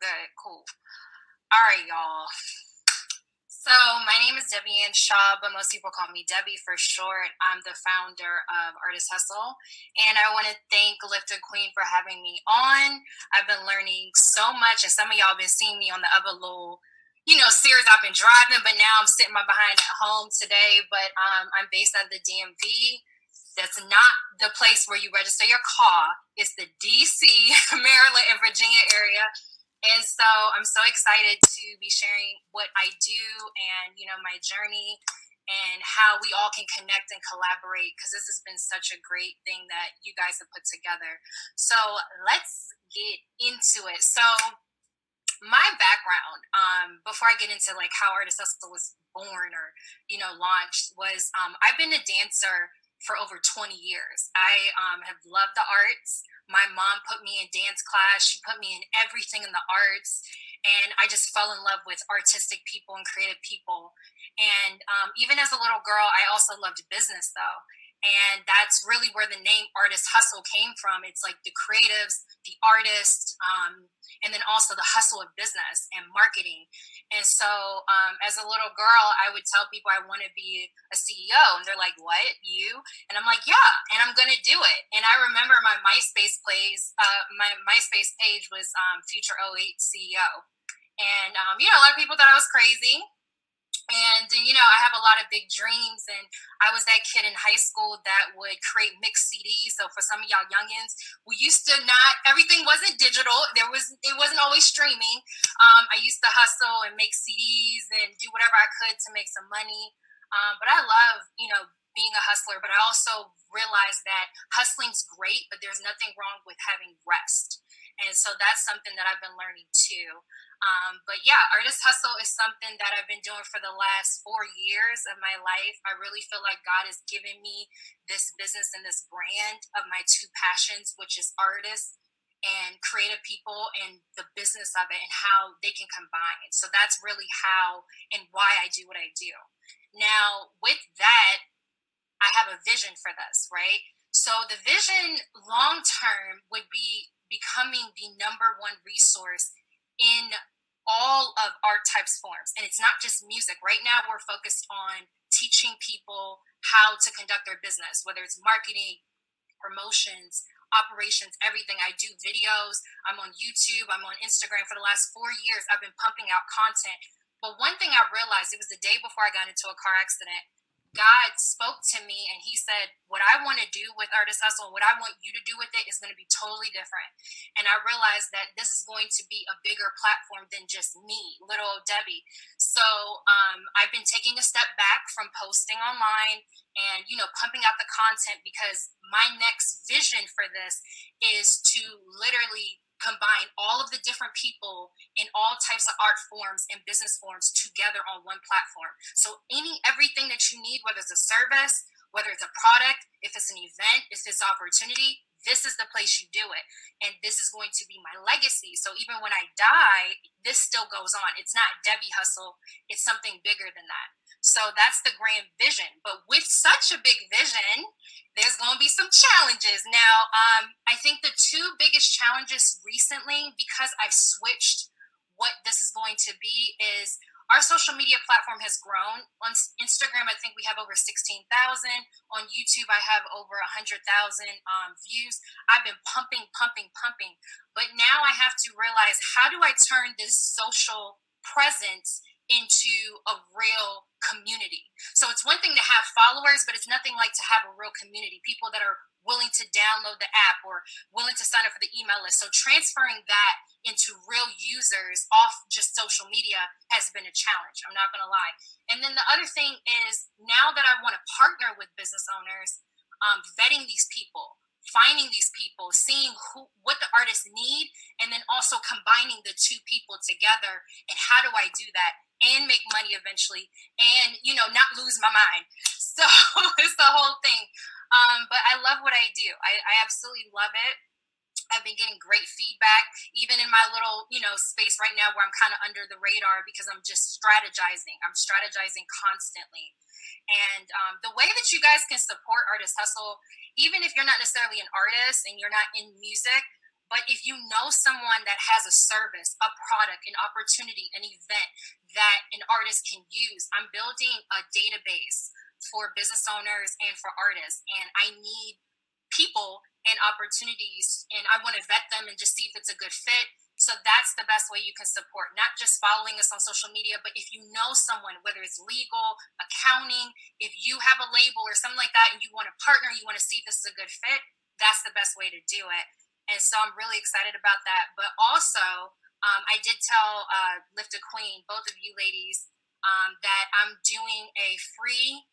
Good, cool. All right, y'all. So my name is Debbie Ann Shaw, but most people call me Debbie for short. I'm the founder of Artist Hustle, and I want to thank Lifted Queen for having me on. I've been learning so much, and some of y'all been seeing me on the other little, series I've been driving, but now I'm sitting my behind at home today. But I'm based out of the DMV. That's not the place where you register your car. It's the DC, Maryland, and Virginia area. And so I'm so excited to be sharing what I do and, my journey and how we all can connect and collaborate, because this has been such a great thing that you guys have put together. So let's get into it. So my background, before I get into like how Artist Hustle was born or, launched, was I've been a dancer for over 20 years. I have loved the arts. My mom put me in dance class. She put me in everything in the arts. And I just fell in love with artistic people and creative people. And even as a little girl, I also loved business, though. And that's really where the name Artist Hustle came from. It's like the creatives, the artists, and then also the hustle of business and marketing. And so as a little girl, I would tell people I want to be a CEO. And they're like, what, you? And I'm like, yeah, and I'm going to do it. And I remember my MySpace page was Future '08 CEO. And, a lot of people thought I was crazy. And, I have a lot of big dreams, and I was that kid in high school that would create mixed CDs. So for some of y'all youngins, we used to everything wasn't digital. It wasn't always streaming. I used to hustle and make CDs and do whatever I could to make some money. But I love, being a hustler, but I also realized that hustling's great, but there's nothing wrong with having rest. And so that's something that I've been learning too. But yeah, Artist Hustle is something that I've been doing for the last 4 years of my life. I really feel like God has given me this business and this brand of my two passions, which is artists and creative people, and the business of it and how they can combine. So that's really how and why I do what I do. Now, with that, I have a vision for this, right? So the vision long term would be becoming the number one resource in all of art types forms. And it's not just music. Right now, we're focused on teaching people how to conduct their business, whether it's marketing, promotions, operations, everything. I do videos. I'm on YouTube. I'm on Instagram. For the last 4 years, I've been pumping out content. But one thing I realized, it was the day before I got into a car accident, God spoke to me and he said, what I want to do with Artist Hustle, what I want you to do with it is going to be totally different. And I realized that this is going to be a bigger platform than just me, little old Debbie. So I've been taking a step back from posting online and, pumping out the content, because my next vision for this is to literally combine all of the different people in all types of art forms and business forms together on one platform. So everything that you need, whether it's a service, whether it's a product, if it's an event, if it's an opportunity, this is the place you do it. And this is going to be my legacy. So even when I die, this still goes on. It's not Debbie Hustle. It's something bigger than that. So that's the grand vision. But with such a big vision, there's going to be some challenges. Now, I think the two biggest challenges recently, because I've switched what this is going to be, is our social media platform has grown. On Instagram, I think we have over 16,000. On YouTube, I have over 100,000 views. I've been pumping. But now I have to realize, how do I turn this social presence into a real community? So it's one thing to have followers, but it's nothing like to have a real community, people that are willing to download the app or willing to sign up for the email list. So transferring that into real users off just social media has been a challenge. I'm not going to lie. And then the other thing is, now that I want to partner with business owners, vetting these people, finding these people, seeing what the artists need, and then also combining the two people together. And how do I do that and make money eventually and, not lose my mind? So it's the whole thing. But I love what I do. I absolutely love it. I've been getting great feedback, even in my little, space right now where I'm kind of under the radar, because I'm just strategizing. I'm strategizing constantly. And the way that you guys can support Artist Hustle, even if you're not necessarily an artist and you're not in music, But if you know someone that has a service, a product, an opportunity, an event that an artist can use, I'm building a database for business owners and for artists. And I need people and opportunities, and I want to vet them and just see if it's a good fit. So that's the best way you can support, not just following us on social media, but if you know someone, whether it's legal, accounting, if you have a label or something like that and you want to partner, you want to see if this is a good fit, that's the best way to do it. And so I'm really excited about that. But also, I did tell Lift a Queen, both of you ladies, that I'm doing a free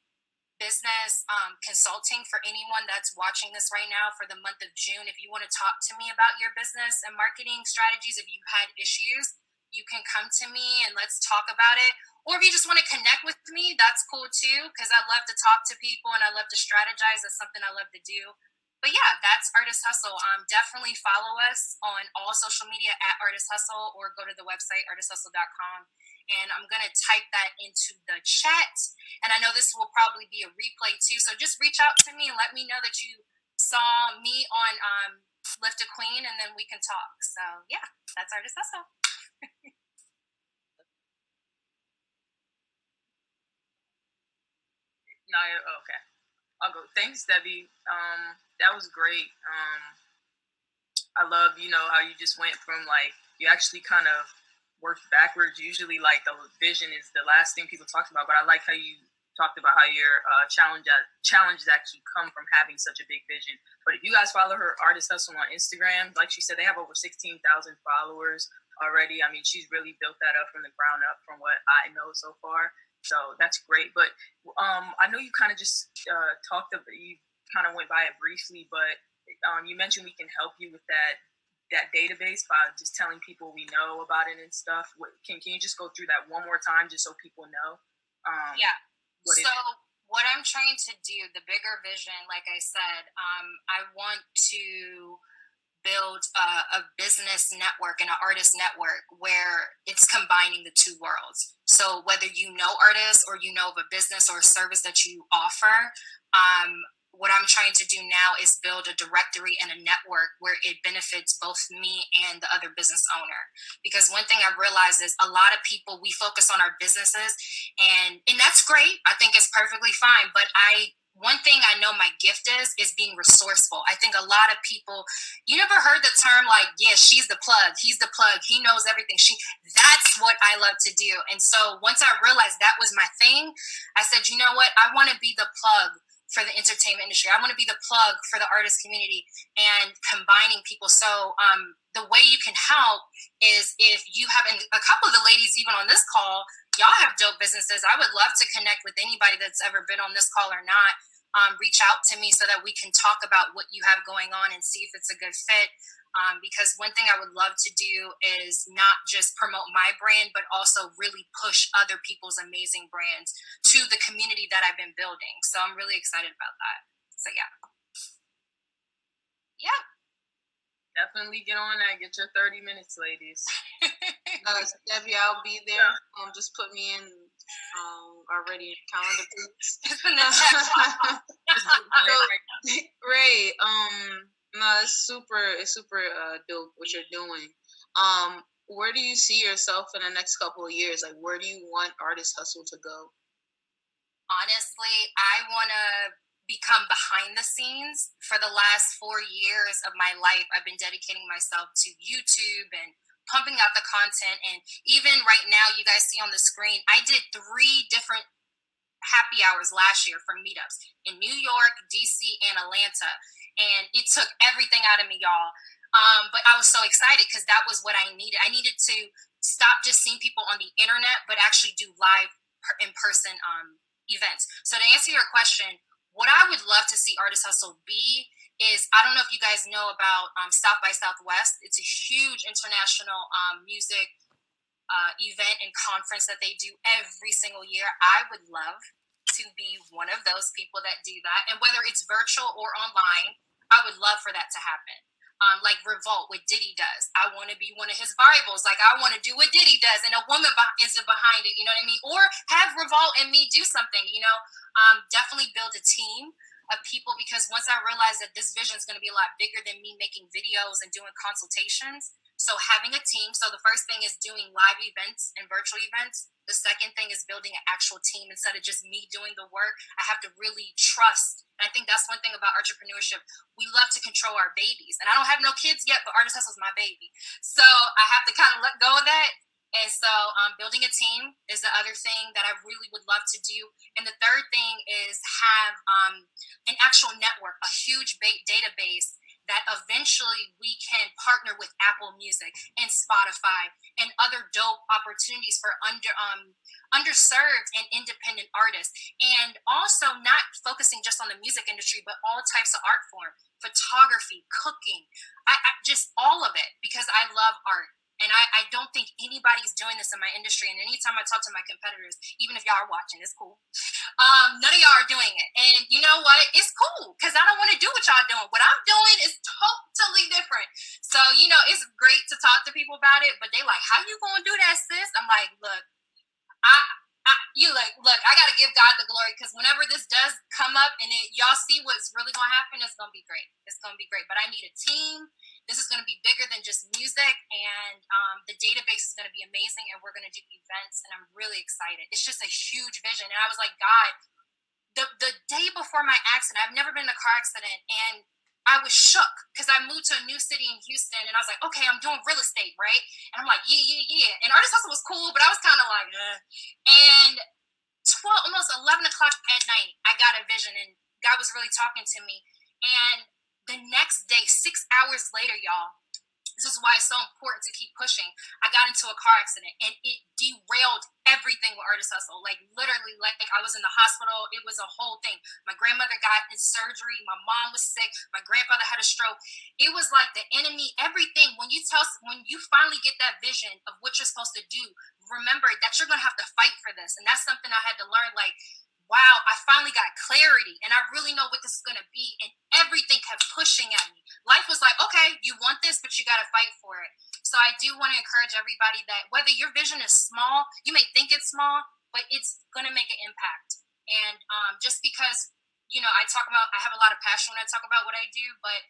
business consulting for anyone that's watching this right now for the month of June. If you want to talk to me about your business and marketing strategies, if you've had issues, you can come to me and let's talk about it. Or if you just want to connect with me, that's cool too, because I love to talk to people and I love to strategize. That's something I love to do. But yeah, that's Artist Hustle. Definitely follow us on all social media at Artist Hustle, or go to the website artisthustle.com. And I'm going to type that into the chat. And I know this will probably be a replay too. So just reach out to me and let me know that you saw me on Lift a Queen, and then we can talk. So yeah, that's Artist Hustle. No, okay. I'll go. Thanks, Debbie. That was great. I love, how you just went from like, you actually kind of worked backwards. Usually, like, the vision is the last thing people talk about, but I like how you talked about how your challenges actually come from having such a big vision. But if you guys follow her, Artist Hustle, on Instagram, like she said, they have over 16,000 followers already. I mean, she's really built that up from the ground up, from what I know so far. So that's great. But I know you kind of just you kind of went by it briefly, but you mentioned we can help you with that database by just telling people we know about it and stuff. Can you just go through that one more time just so people know? Yeah. So what I'm trying to do, the bigger vision, like I said, I want to build a business network and an artist network where it's combining the two worlds. So whether you know artists or you know of a business or a service that you offer, what I'm trying to do now is build a directory and a network where it benefits both me and the other business owner. Because one thing I've realized is a lot of people, we focus on our businesses, and that's great. I think it's perfectly fine. But one thing I know my gift is being resourceful. I think a lot of people, you never heard the term like, yeah, she's the plug, he's the plug, he knows everything. That's what I love to do. And so once I realized that was my thing, I said, you know what? I want to be the plug for the entertainment industry. I want to be the plug for the artist community and combining people. So the way you can help is if you have, and a couple of the ladies even on this call, y'all have dope businesses. I would love to connect with anybody that's ever been on this call or not. Reach out to me so that we can talk about what you have going on and see if it's a good fit. Because one thing I would love to do is not just promote my brand, but also really push other people's amazing brands to the community that I've been building. So I'm really excited about that. So yeah. Yeah. Definitely get on that. Get your 30 minutes, ladies. Debbie, I'll be there. Just put me in already in calendar, please. Great. No, it's super dope what you're doing. Where do you see yourself in the next couple of years? Like, where do you want Artist Hustle to go? Honestly, I want to become behind the scenes. For the last 4 years of my life, I've been dedicating myself to YouTube and pumping out the content. And even right now, you guys see on the screen, I did 3 different happy hours last year for meetups in New York, DC, and Atlanta. And it took everything out of me, y'all. But I was so excited because that was what I needed. I needed to stop just seeing people on the internet, but actually do live in-person events. So to answer your question, what I would love to see Artist Hustle be is, I don't know if you guys know about South by Southwest. It's a huge international music event and conference that they do every single year. I would love to be one of those people that do that. And whether it's virtual or online, I would love for that to happen. Like Revolt, what Diddy does. I want to be one of his rivals. Like, I want to do what Diddy does, and a woman is behind it, you know what I mean? Or have Revolt and me do something, Definitely build a team. of people, because once I realized that this vision is going to be a lot bigger than me making videos and doing consultations. So having a team. So the first thing is doing live events and virtual events. The second thing is building an actual team instead of just me doing the work. I have to really trust. And I think that's one thing about entrepreneurship. We love to control our babies. And I don't have no kids yet, but Artist Hustle is my baby. So I have to kind of let go of that. And so building a team is the other thing that I really would love to do. And the third thing is have an actual network, a huge database that eventually we can partner with Apple Music and Spotify and other dope opportunities for underserved and independent artists. And also not focusing just on the music industry, but all types of art form, photography, cooking, I just all of it, because I love art. And I don't think anybody's doing this in my industry. And anytime I talk to my competitors, even if y'all are watching, it's cool. None of y'all are doing it. And you know what? It's cool, because I don't want to do what y'all doing. What I'm doing is totally different. So, it's great to talk to people about it, but they like, how you going to do that, sis? I'm like, look, I got to give God the glory, because whenever this does come up and y'all see what's really going to happen, it's going to be great. It's going to be great. But I need a team. This is going to be bigger than just music, and the database is going to be amazing, and we're going to do events, and I'm really excited. It's just a huge vision. And I was like, God, the day before my accident, I've never been in a car accident, and I was shook because I moved to a new city in Houston, and I was like, okay, I'm doing real estate, right? And I'm like, yeah. And Artist Hustle was cool, but I was kind of like, And almost 11 o'clock at night, I got a vision, and God was really talking to me. And the next day, 6 hours later, y'all, this is why it's so important to keep pushing. I got into a car accident, and it derailed everything with Artist Hustle. Like, literally, like, I was in the hospital. It was a whole thing. My grandmother got in surgery. My mom was sick. My grandfather had a stroke. It was like the enemy, everything. When you finally get that vision of what you're supposed to do, remember that you're going to have to fight for this. And that's something I had to learn. Like, wow, I finally got clarity, and I really know what this is going to be. And everything kept pushing at me. Life was like, okay, you want this, but you got to fight for it. So I do want to encourage everybody that whether your vision is small, you may think it's small, but it's going to make an impact. And just because, I have a lot of passion when I talk about what I do, but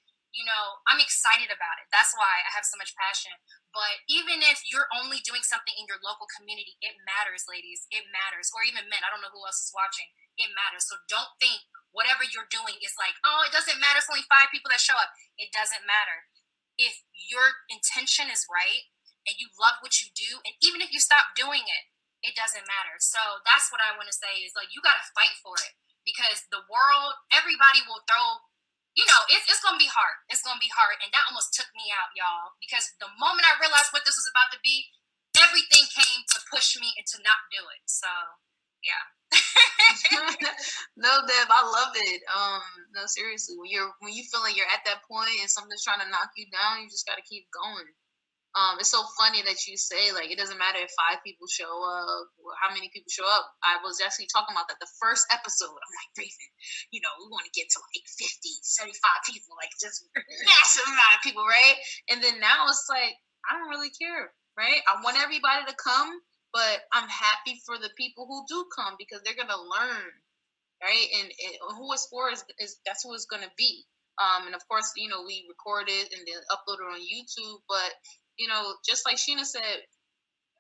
I'm excited about it. That's why I have so much passion. But even if you're only doing something in your local community, it matters, ladies. It matters. Or even men. I don't know who else is watching. It matters. So don't think whatever you're doing is like, oh, it doesn't matter. It's only 5 people that show up. It doesn't matter. If your intention is right and you love what you do, and even if you stop doing it, it doesn't matter. So that's what I want to say is, like, you got to fight for it, because the world, everybody will throw, it's going to be hard. It's going to be hard. And that almost took me out, y'all, because the moment I realized what this was about to be, everything came to push me and to not do it. So, yeah. No, Deb, I love it. No, seriously, when you feel like you're at that point and something's trying to knock you down, you just got to keep going. It's so funny that you say, like, it doesn't matter if 5 people show up or how many people show up. I was actually talking about that the first episode. I'm like, Raven, we want to get to like 50, 75 people, like just massive amount of people, right? And then now it's like, I don't really care, right? I want everybody to come, but I'm happy for the people who do come, because they're going to learn, right? And who it's for is that's who it's going to be. And of course, we record it and then upload it on YouTube, but just like Sheena said,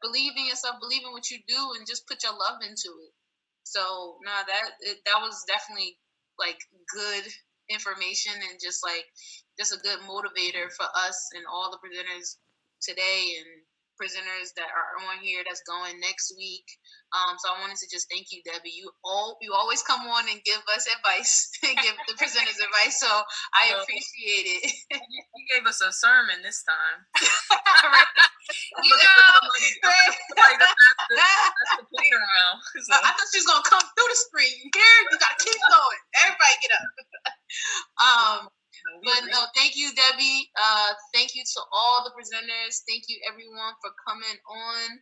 believe in yourself, believe in what you do, and just put your love into it. So, that was definitely like good information, and just a good motivator for us and all the presenters today, and presenters that are on here that's going next week. So I wanted to just thank you, Debbie. You always come on and give us advice and give the presenters advice. So I appreciate it. You gave us a sermon this time. That's the plate around. So. I thought she was gonna come through the screen. You gotta keep going. Everybody get up. But no, thank you, Debbie. Thank you to all the presenters. Thank you, everyone, for coming on.